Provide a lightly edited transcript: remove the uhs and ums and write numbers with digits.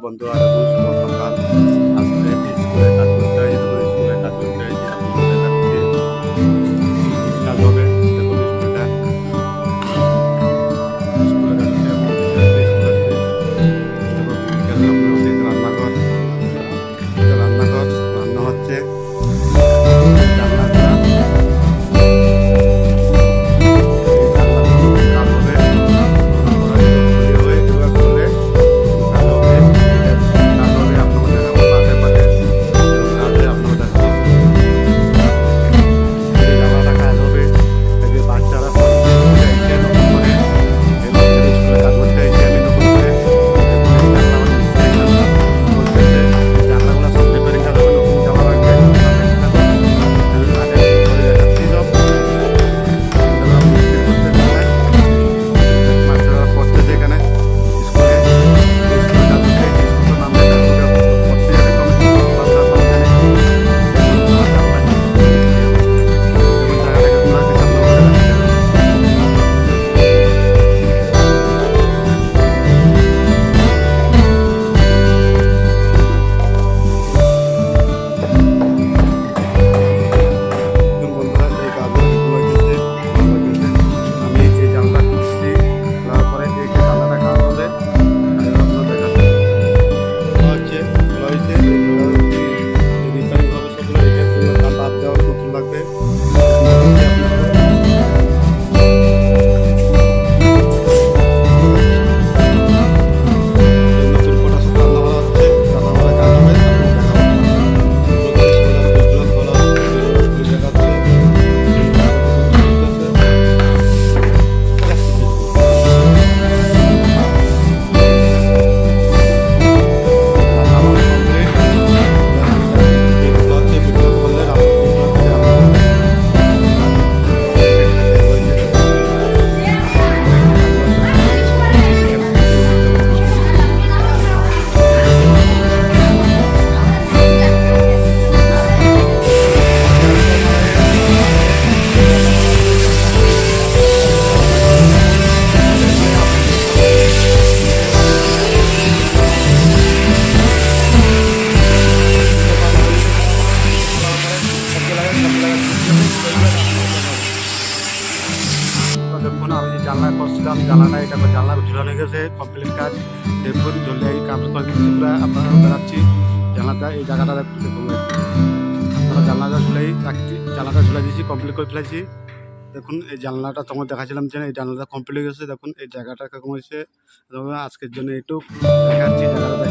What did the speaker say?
বন্ধুরা দেখুন শুভ সকাল। আজকে স্কুলে কাজ করতে হয়েছে, দেখুন স্কুলে কাজ করতে হয়েছে আপনাদের দেখাচ্ছি কাজ হবে। দেখুন স্কুলটা স্কুলে যাচ্ছে এবং স্কুল আছে এবং এখানে আপনার অনেক রান্নাঘর রান্নাঘর রান্না হচ্ছে জানলাটা দেখুন আমি যে জানলা করছিলাম জানলাটা এটা জানলা ঝুলানো গেছে কমপ্লিট কাজ। দেখুন ঝুলে এই কাজ করে দিচ্ছি পুরো আপনারা দেখাচ্ছি জানলাটা এই জায়গাটা দেখুন আমরা জানলাটা ঝুলাই রাখছি, জানলাটা ঝুলাই দিয়েছি কমপ্লিট করে ফেলেছি। দেখুন এই জানলাটা তোমার দেখাচ্ছিলাম যে এই জানলাটা কমপ্লিট হয়ে গেছে। দেখুন এই জায়গাটা কেমন হয়েছে আজকের জন্য একটু দেখাচ্ছি জায়গাটা।